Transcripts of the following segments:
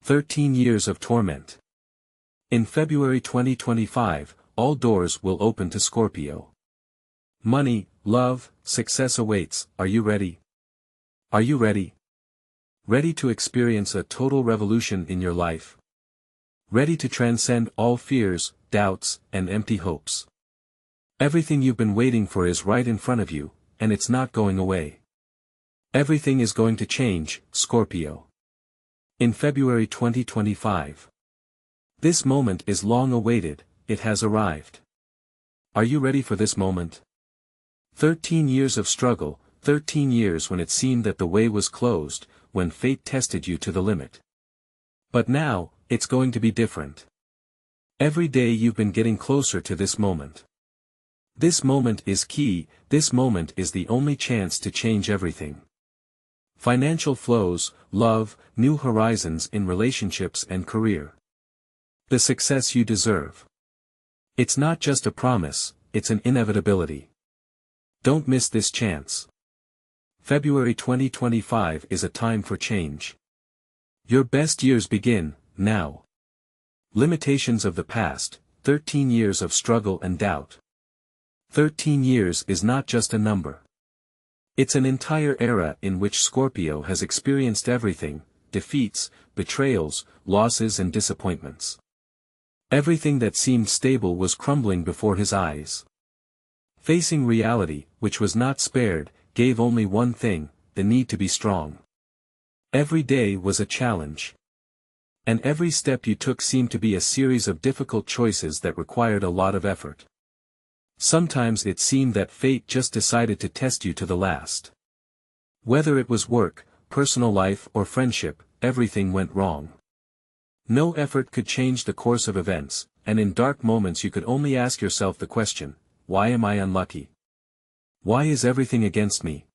13 years of torment. In February 2025, all doors will open to Scorpio. Money, love, success awaits. Are you ready? Are you ready? Ready to experience a total revolution in your life? Ready to transcend all fears, doubts, and empty hopes? Everything you've been waiting for is right in front of you, and it's not going away. Everything is going to change, Scorpio. In February 2025. This moment is long awaited, it has arrived. Are you ready for this moment? 13 years of struggle, 13 years when it seemed that the way was closed, when fate tested you to the limit. But now, it's going to be different. Every day you've been getting closer to this moment. This moment is key, this moment is the only chance to change everything. Financial flows, love, new horizons in relationships and career. The success you deserve. It's not just a promise, it's an inevitability. Don't miss this chance. February 2025 is a time for change. Your best years begin, now. Limitations of the past, 13 years of struggle and doubt. 13 years is not just a number. It's an entire era in which Scorpio has experienced everything: defeats, betrayals, losses and disappointments. Everything that seemed stable was crumbling before his eyes. Facing reality, which was not spared, gave only one thing: the need to be strong. Every day was a challenge. And every step you took seemed to be a series of difficult choices that required a lot of effort. Sometimes it seemed that fate just decided to test you to the last. Whether it was work, personal life or friendship, everything went wrong. No effort could change the course of events, and in dark moments you could only ask yourself the question: why am I unlucky? Why is everything against me?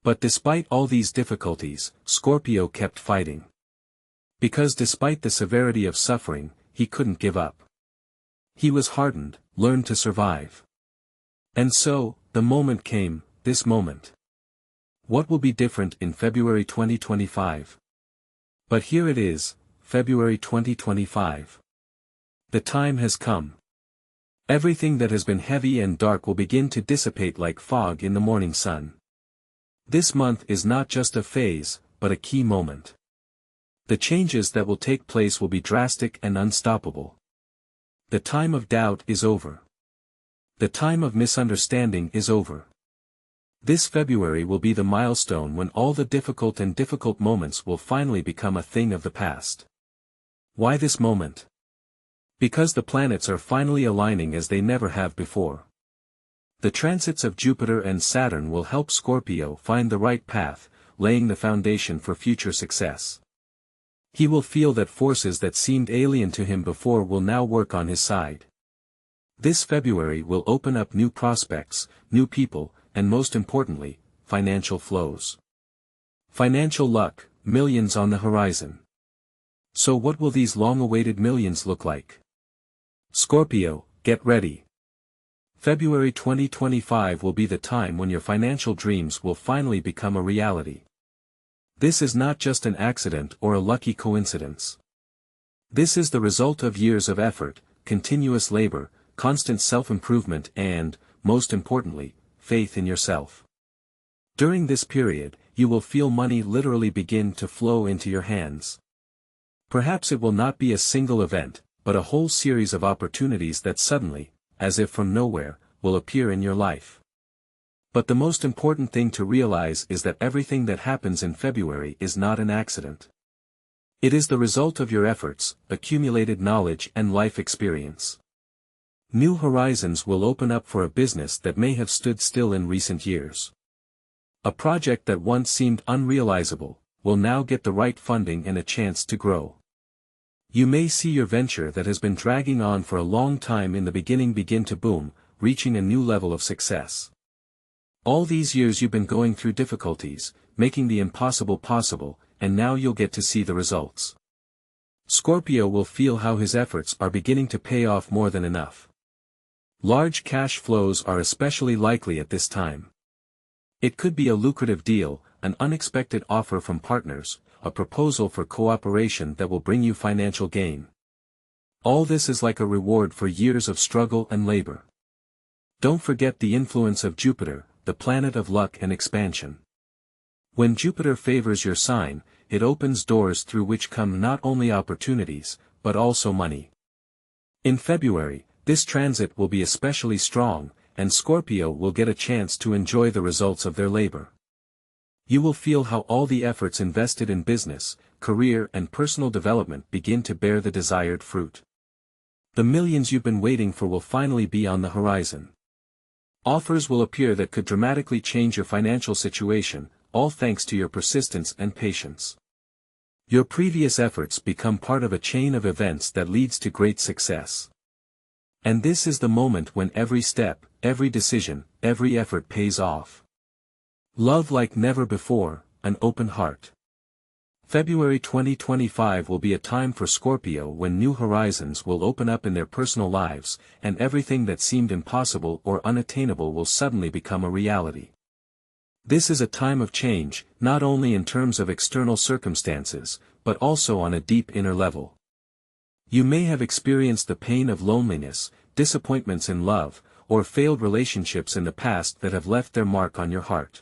But despite all these difficulties, Scorpio kept fighting. Because despite the severity of suffering, he couldn't give up. He was hardened, learned to survive. And so, the moment came, this moment. What will be different in February 2025? But here it is, February 2025. The time has come. Everything that has been heavy and dark will begin to dissipate like fog in the morning sun. This month is not just a phase, but a key moment. The changes that will take place will be drastic and unstoppable. The time of doubt is over. The time of misunderstanding is over. This February will be the milestone when all the difficult moments will finally become a thing of the past. Why this moment? Because the planets are finally aligning as they never have before. The transits of Jupiter and Saturn will help Scorpio find the right path, laying the foundation for future success. He will feel that forces that seemed alien to him before will now work on his side. This February will open up new prospects, new people, and most importantly, financial flows. Financial luck, millions on the horizon. So what will these long-awaited millions look like? Scorpio, get ready. February 2025 will be the time when your financial dreams will finally become a reality. This is not just an accident or a lucky coincidence. This is the result of years of effort, continuous labor, constant self-improvement and, most importantly, faith in yourself. During this period, you will feel money literally begin to flow into your hands. Perhaps it will not be a single event, but a whole series of opportunities that suddenly, as if from nowhere, will appear in your life. But the most important thing to realize is that everything that happens in February is not an accident. It is the result of your efforts, accumulated knowledge and life experience. New horizons will open up for a business that may have stood still in recent years. A project that once seemed unrealizable, will now get the right funding and a chance to grow. You may see your venture that has been dragging on for a long time in the beginning begin to boom, reaching a new level of success. All these years you've been going through difficulties, making the impossible possible, and now you'll get to see the results. Scorpio will feel how his efforts are beginning to pay off more than enough. Large cash flows are especially likely at this time. It could be a lucrative deal, an unexpected offer from partners, a proposal for cooperation that will bring you financial gain. All this is like a reward for years of struggle and labor. Don't forget the influence of Jupiter, the planet of luck and expansion. When Jupiter favors your sign, it opens doors through which come not only opportunities, but also money. In February, this transit will be especially strong, and Scorpio will get a chance to enjoy the results of their labor. You will feel how all the efforts invested in business, career and personal development begin to bear the desired fruit. The millions you've been waiting for will finally be on the horizon. Offers will appear that could dramatically change your financial situation, all thanks to your persistence and patience. Your previous efforts become part of a chain of events that leads to great success. And this is the moment when every step, every decision, every effort pays off. Love like never before, an open heart. February 2025 will be a time for Scorpio when new horizons will open up in their personal lives, and everything that seemed impossible or unattainable will suddenly become a reality. This is a time of change, not only in terms of external circumstances, but also on a deep inner level. You may have experienced the pain of loneliness, disappointments in love, or failed relationships in the past that have left their mark on your heart.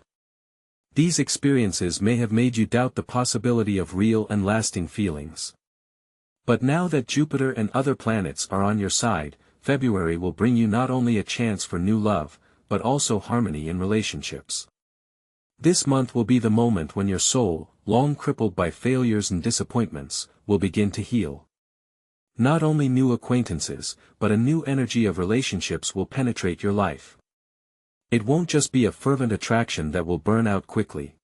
These experiences may have made you doubt the possibility of real and lasting feelings. But now that Jupiter and other planets are on your side, February will bring you not only a chance for new love, but also harmony in relationships. This month will be the moment when your soul, long crippled by failures and disappointments, will begin to heal. Not only new acquaintances, but a new energy of relationships will penetrate your life. It won't just be a fervent attraction that will burn out quickly.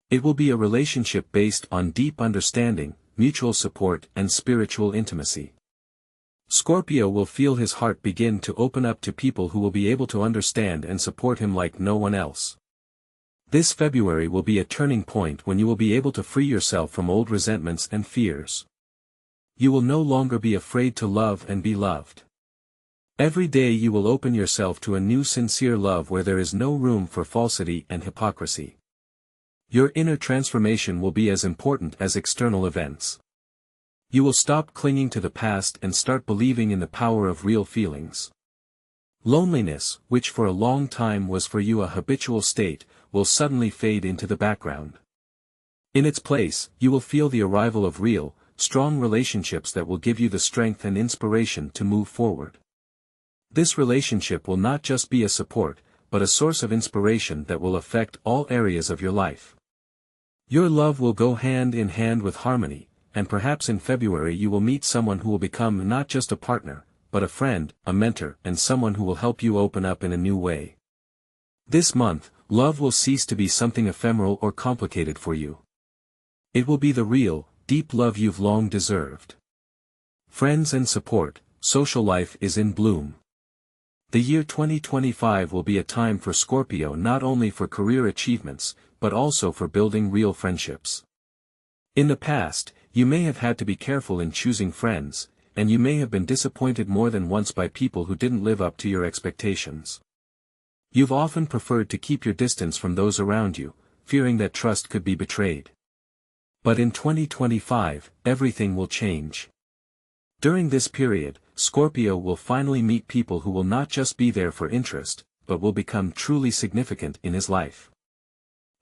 It will be a relationship based on deep understanding, mutual support and spiritual intimacy. Scorpio will feel his heart begin to open up to people who will be able to understand and support him like no one else. This February will be a turning point when you will be able to free yourself from old resentments and fears. You will no longer be afraid to love and be loved. Every day you will open yourself to a new sincere love where there is no room for falsity and hypocrisy. Your inner transformation will be as important as external events. You will stop clinging to the past and start believing in the power of real feelings. Loneliness, which for a long time was for you a habitual state, will suddenly fade into the background. In its place, you will feel the arrival of real, strong relationships that will give you the strength and inspiration to move forward. This relationship will not just be a support, but a source of inspiration that will affect all areas of your life. Your love will go hand in hand with harmony, and perhaps in February you will meet someone who will become not just a partner, but a friend, a mentor, and someone who will help you open up in a new way. This month, love will cease to be something ephemeral or complicated for you. It will be the real, deep love you've long deserved. Friends and support, social life is in bloom. The year 2025 will be a time for Scorpio not only for career achievements, but also for building real friendships. In the past, you may have had to be careful in choosing friends, and you may have been disappointed more than once by people who didn't live up to your expectations. You've often preferred to keep your distance from those around you, fearing that trust could be betrayed. But in 2025, everything will change. During this period, Scorpio will finally meet people who will not just be there for interest, but will become truly significant in his life.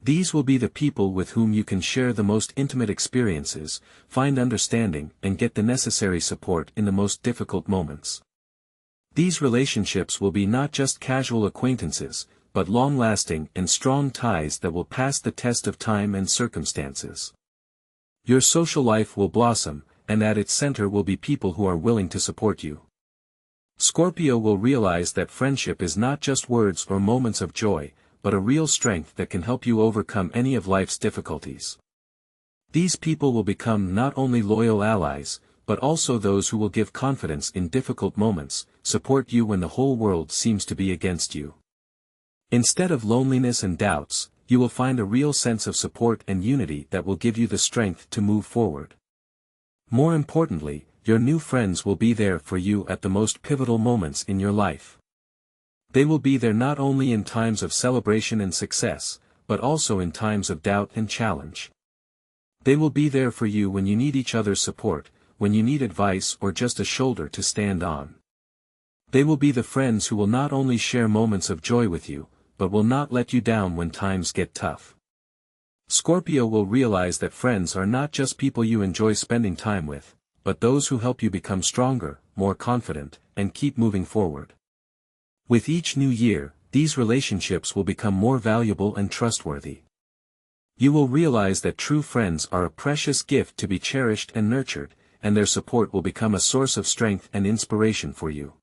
These will be the people with whom you can share the most intimate experiences, find understanding, and get the necessary support in the most difficult moments. These relationships will be not just casual acquaintances, but long-lasting and strong ties that will pass the test of time and circumstances. Your social life will blossom, and at its center will be people who are willing to support you. Scorpio will realize that friendship is not just words or moments of joy, but a real strength that can help you overcome any of life's difficulties. These people will become not only loyal allies, but also those who will give confidence in difficult moments, support you when the whole world seems to be against you. Instead of loneliness and doubts, you will find a real sense of support and unity that will give you the strength to move forward. More importantly, your new friends will be there for you at the most pivotal moments in your life. They will be there not only in times of celebration and success, but also in times of doubt and challenge. They will be there for you when you need each other's support, when you need advice or just a shoulder to stand on. They will be the friends who will not only share moments of joy with you, but will not let you down when times get tough. Scorpio will realize that friends are not just people you enjoy spending time with, but those who help you become stronger, more confident, and keep moving forward. With each new year, these relationships will become more valuable and trustworthy. You will realize that true friends are a precious gift to be cherished and nurtured, and their support will become a source of strength and inspiration for you.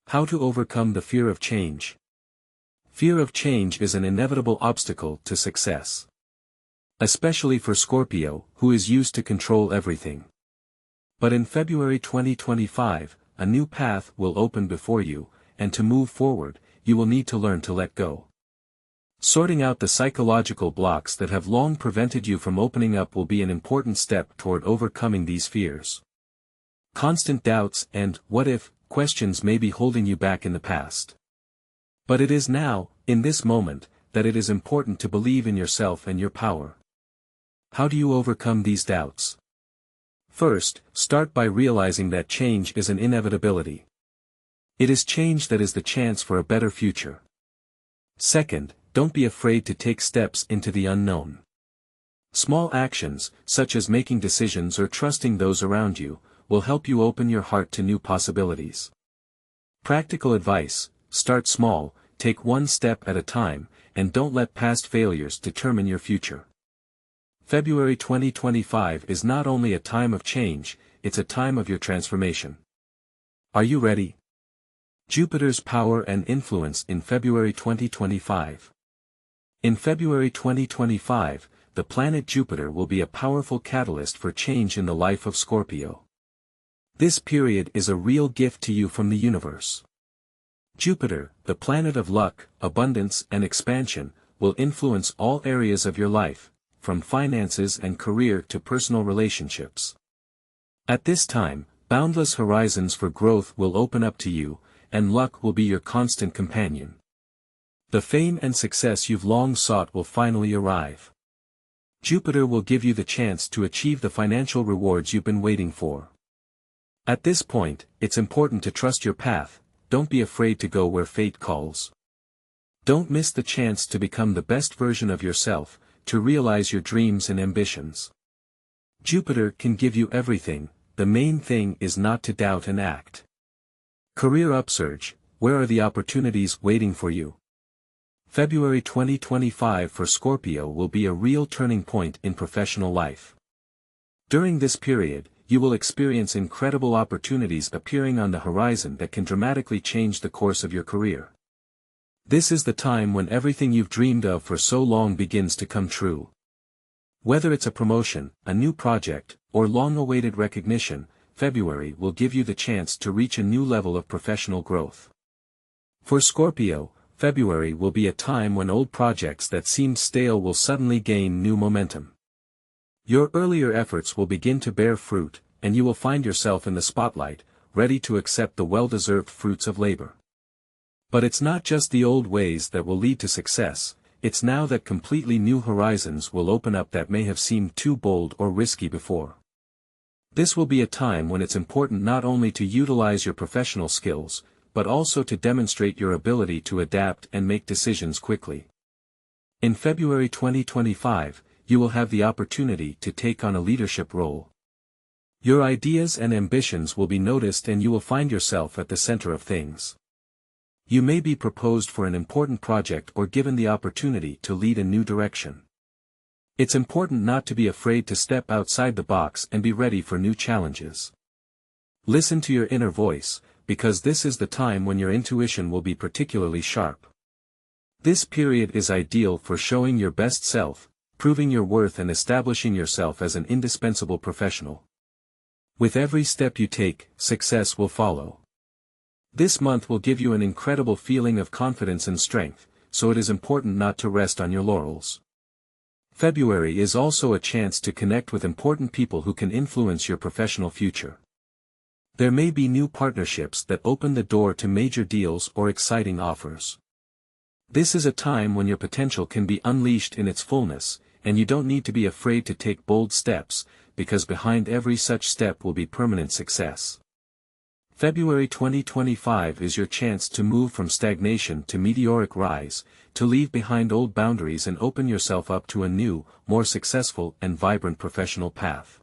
How to overcome the fear of change. Fear of change is an inevitable obstacle to success. Especially for Scorpio, who is used to control everything. But in February 2025, a new path will open before you, and to move forward, you will need to learn to let go. Sorting out the psychological blocks that have long prevented you from opening up will be an important step toward overcoming these fears. Constant doubts and what if questions may be holding you back in the past. But it is now, in this moment, that it is important to believe in yourself and your power. How do you overcome these doubts? First, start by realizing that change is an inevitability. It is change that is the chance for a better future. Second, don't be afraid to take steps into the unknown. Small actions, such as making decisions or trusting those around you, will help you open your heart to new possibilities. Practical advice: start small, take one step at a time, and don't let past failures determine your future. February 2025 is not only a time of change, it's a time of your transformation. Are you ready? Jupiter's power and influence in February 2025. In February 2025, the planet Jupiter will be a powerful catalyst for change in the life of Scorpio. This period is a real gift to you from the universe. Jupiter, the planet of luck, abundance, and expansion, will influence all areas of your life, from finances and career to personal relationships. At this time, boundless horizons for growth will open up to you, and luck will be your constant companion. The fame and success you've long sought will finally arrive. Jupiter will give you the chance to achieve the financial rewards you've been waiting for. At this point, it's important to trust your path. Don't be afraid to go where fate calls. Don't miss the chance to become the best version of yourself, to realize your dreams and ambitions. Jupiter can give you everything, the main thing is not to doubt and act. Career upsurge: where are the opportunities waiting for you? February 2025 for Scorpio will be a real turning point in professional life. During this period, you will experience incredible opportunities appearing on the horizon that can dramatically change the course of your career. This is the time when everything you've dreamed of for so long begins to come true. Whether it's a promotion, a new project, or long-awaited recognition, February will give you the chance to reach a new level of professional growth. For Scorpio, February will be a time when old projects that seemed stale will suddenly gain new momentum. Your earlier efforts will begin to bear fruit, and you will find yourself in the spotlight, ready to accept the well-deserved fruits of labor. But it's not just the old ways that will lead to success, it's now that completely new horizons will open up that may have seemed too bold or risky before. This will be a time when it's important not only to utilize your professional skills, but also to demonstrate your ability to adapt and make decisions quickly. In February 2025, you will have the opportunity to take on a leadership role. Your ideas and ambitions will be noticed and you will find yourself at the center of things. You may be proposed for an important project or given the opportunity to lead a new direction. It's important not to be afraid to step outside the box and be ready for new challenges. Listen to your inner voice, because this is the time when your intuition will be particularly sharp. This period is ideal for showing your best self, proving your worth and establishing yourself as an indispensable professional. With every step you take, success will follow. This month will give you an incredible feeling of confidence and strength, so it is important not to rest on your laurels. February is also a chance to connect with important people who can influence your professional future. There may be new partnerships that open the door to major deals or exciting offers. This is a time when your potential can be unleashed in its fullness, and you don't need to be afraid to take bold steps, because behind every such step will be permanent success. February 2025 is your chance to move from stagnation to meteoric rise, to leave behind old boundaries and open yourself up to a new, more successful and vibrant professional path.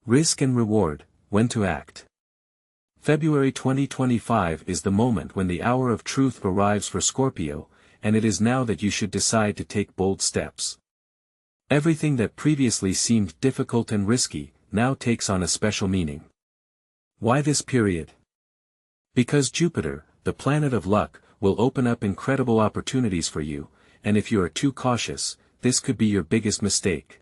Risk and reward, when to act. February 2025 is the moment when the hour of truth arrives for Scorpio, and it is now that you should decide to take bold steps. Everything that previously seemed difficult and risky, now takes on a special meaning. Why this period? Because Jupiter, the planet of luck, will open up incredible opportunities for you, and if you are too cautious, this could be your biggest mistake.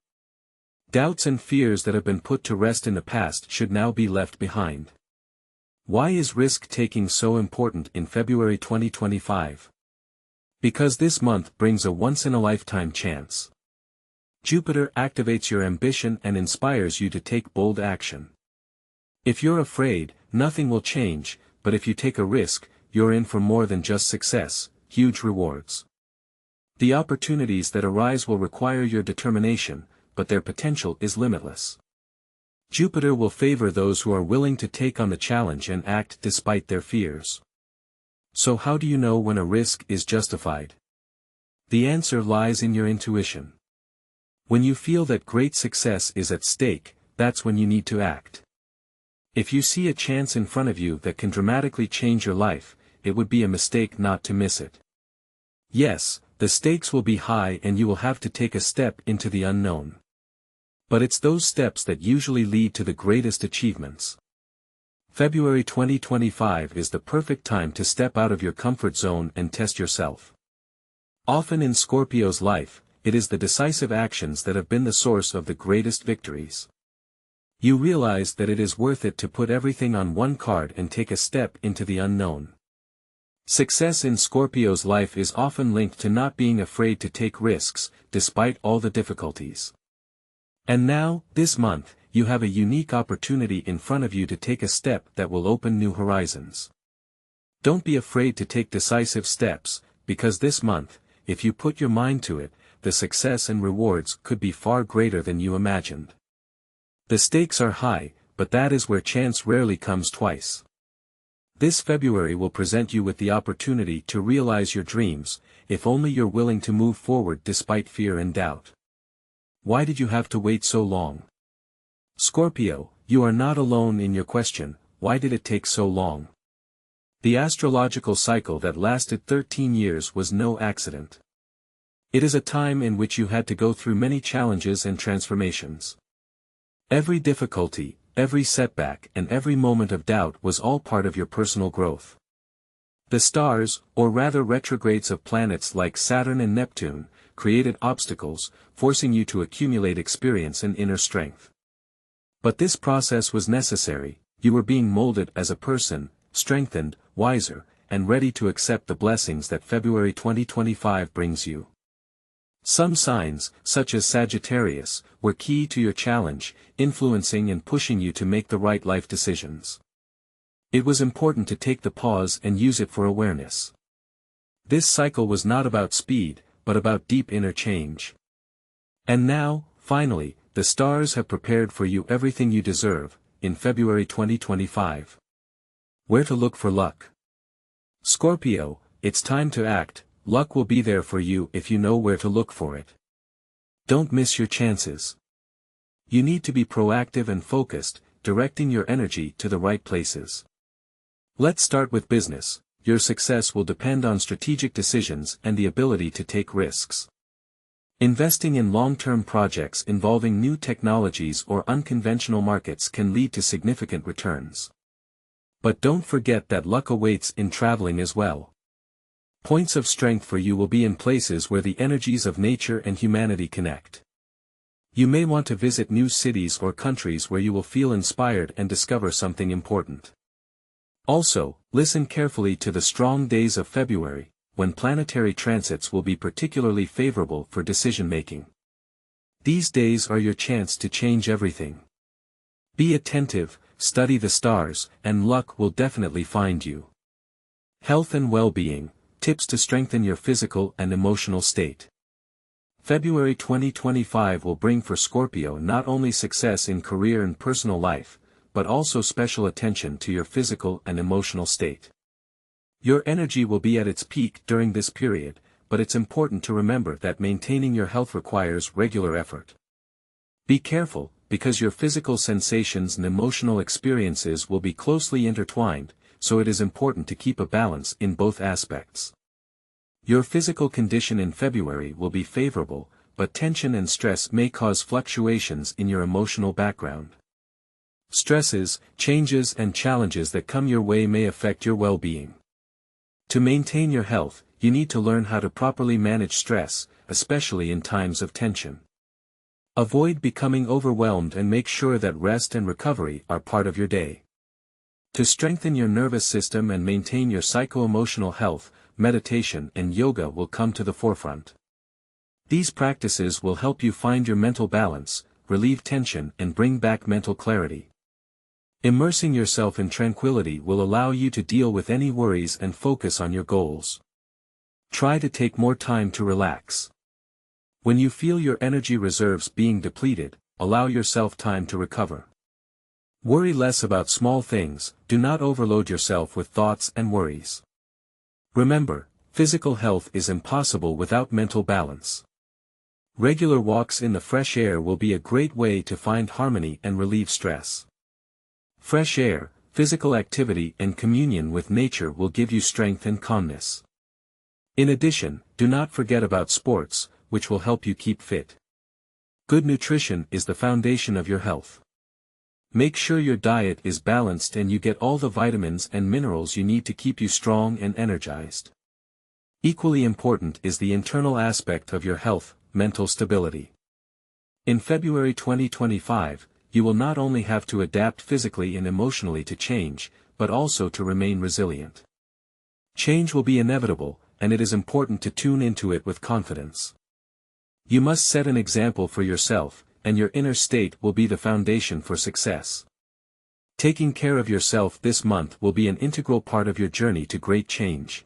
Doubts and fears that have been put to rest in the past should now be left behind. Why is risk-taking so important in February 2025? Because this month brings a once-in-a-lifetime chance. Jupiter activates your ambition and inspires you to take bold action. If you're afraid, nothing will change, but if you take a risk, you're in for more than just success, huge rewards. The opportunities that arise will require your determination, but their potential is limitless. Jupiter will favor those who are willing to take on the challenge and act despite their fears. So how do you know when a risk is justified? The answer lies in your intuition. When you feel that great success is at stake, that's when you need to act. If you see a chance in front of you that can dramatically change your life, it would be a mistake not to miss it. Yes, the stakes will be high and you will have to take a step into the unknown. But it's those steps that usually lead to the greatest achievements. February 2025 is the perfect time to step out of your comfort zone and test yourself. Often in Scorpio's life, it is the decisive actions that have been the source of the greatest victories. You realize that it is worth it to put everything on one card and take a step into the unknown. Success in Scorpio's life is often linked to not being afraid to take risks, despite all the difficulties. And now, this month, you have a unique opportunity in front of you to take a step that will open new horizons. Don't be afraid to take decisive steps, because this month, if you put your mind to it, the success and rewards could be far greater than you imagined. The stakes are high, but that is where chance rarely comes twice. This February will present you with the opportunity to realize your dreams, if only you're willing to move forward despite fear and doubt. Why did you have to wait so long? Scorpio, you are not alone in your question, why did it take so long? The astrological cycle that lasted 13 years was no accident. It is a time in which you had to go through many challenges and transformations. Every difficulty, every setback and every moment of doubt was all part of your personal growth. The stars, or rather retrogrades of planets like Saturn and Neptune, created obstacles, forcing you to accumulate experience and inner strength. But this process was necessary, you were being molded as a person, strengthened, wiser, and ready to accept the blessings that February 2025 brings you. Some signs, such as Sagittarius, were key to your challenge, influencing and pushing you to make the right life decisions. It was important to take the pause and use it for awareness. This cycle was not about speed, but about deep inner change. And now, finally, the stars have prepared for you everything you deserve, in February 2025. Where to look for luck? Scorpio, it's time to act. Luck will be there for you if you know where to look for it. Don't miss your chances. You need to be proactive and focused, directing your energy to the right places. Let's start with business. Your success will depend on strategic decisions and the ability to take risks. Investing in long-term projects involving new technologies or unconventional markets can lead to significant returns. But don't forget that luck awaits in traveling as well. Points of strength for you will be in places where the energies of nature and humanity connect. You may want to visit new cities or countries where you will feel inspired and discover something important. Also, listen carefully to the strong days of February, when planetary transits will be particularly favorable for decision-making. These days are your chance to change everything. Be attentive, study the stars, and luck will definitely find you. Health and well-being, tips to strengthen your physical and emotional state. February 2025 will bring for Scorpio not only success in career and personal life, but also special attention to your physical and emotional state. Your energy will be at its peak during this period, but it's important to remember that maintaining your health requires regular effort. Be careful, because your physical sensations and emotional experiences will be closely intertwined, so it is important to keep a balance in both aspects. Your physical condition in February will be favorable, but tension and stress may cause fluctuations in your emotional background. Stresses, changes and challenges that come your way may affect your well-being. To maintain your health, you need to learn how to properly manage stress, especially in times of tension. Avoid becoming overwhelmed and make sure that rest and recovery are part of your day. To strengthen your nervous system and maintain your psycho-emotional health, meditation and yoga will come to the forefront. These practices will help you find your mental balance, relieve tension and bring back mental clarity. Immersing yourself in tranquility will allow you to deal with any worries and focus on your goals. Try to take more time to relax. When you feel your energy reserves being depleted, allow yourself time to recover. Worry less about small things, do not overload yourself with thoughts and worries. Remember, physical health is impossible without mental balance. Regular walks in the fresh air will be a great way to find harmony and relieve stress. Fresh air, physical activity and communion with nature will give you strength and calmness. In addition, do not forget about sports, which will help you keep fit. Good nutrition is the foundation of your health. Make sure your diet is balanced and you get all the vitamins and minerals you need to keep you strong and energized. Equally important is the internal aspect of your health, mental stability. In February 2025, you will not only have to adapt physically and emotionally to change, but also to remain resilient. Change will be inevitable, and it is important to tune into it with confidence. You must set an example for yourself, and your inner state will be the foundation for success. Taking care of yourself this month will be an integral part of your journey to great change.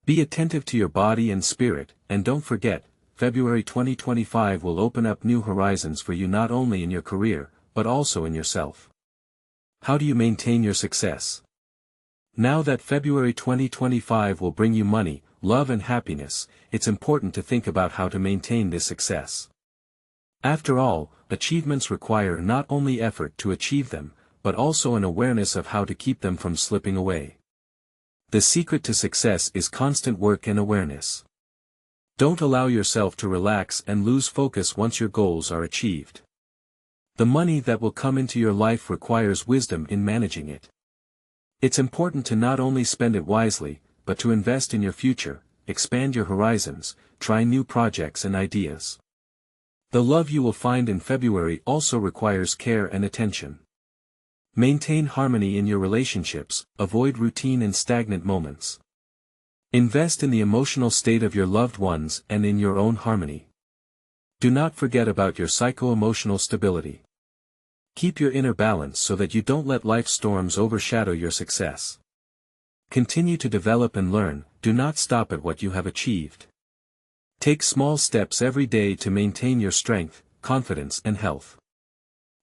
Be attentive to your body and spirit, and don't forget, February 2025 will open up new horizons for you not only in your career, but also in yourself. How do you maintain your success? Now that February 2025 will bring you money, love and happiness, it's important to think about how to maintain this success. After all, achievements require not only effort to achieve them, but also an awareness of how to keep them from slipping away. The secret to success is constant work and awareness. Don't allow yourself to relax and lose focus once your goals are achieved. The money that will come into your life requires wisdom in managing it. It's important to not only spend it wisely, but to invest in your future, expand your horizons, try new projects and ideas. The love you will find in February also requires care and attention. Maintain harmony in your relationships, avoid routine and stagnant moments. Invest in the emotional state of your loved ones and in your own harmony. Do not forget about your psycho-emotional stability. Keep your inner balance so that you don't let life's storms overshadow your success. Continue to develop and learn, do not stop at what you have achieved. Take small steps every day to maintain your strength, confidence and health.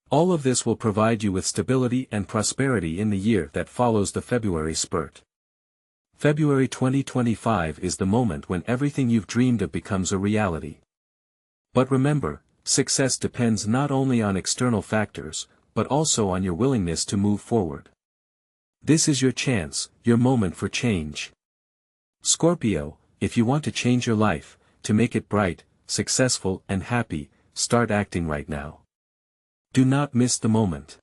All of this will provide you with stability and prosperity in the year that follows the February spurt. February 2025 is the moment when everything you've dreamed of becomes a reality. But remember, success depends not only on external factors, but also on your willingness to move forward. This is your chance, your moment for change. Scorpio, if you want to change your life, to make it bright, successful and happy, start acting right now. Do not miss the moment.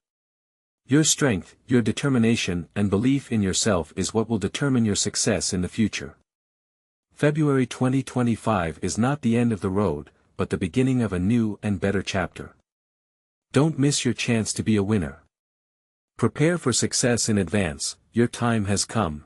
Your strength, your determination and belief in yourself is what will determine your success in the future. February 2025 is not the end of the road, but the beginning of a new and better chapter. Don't miss your chance to be a winner. Prepare for success in advance, your time has come.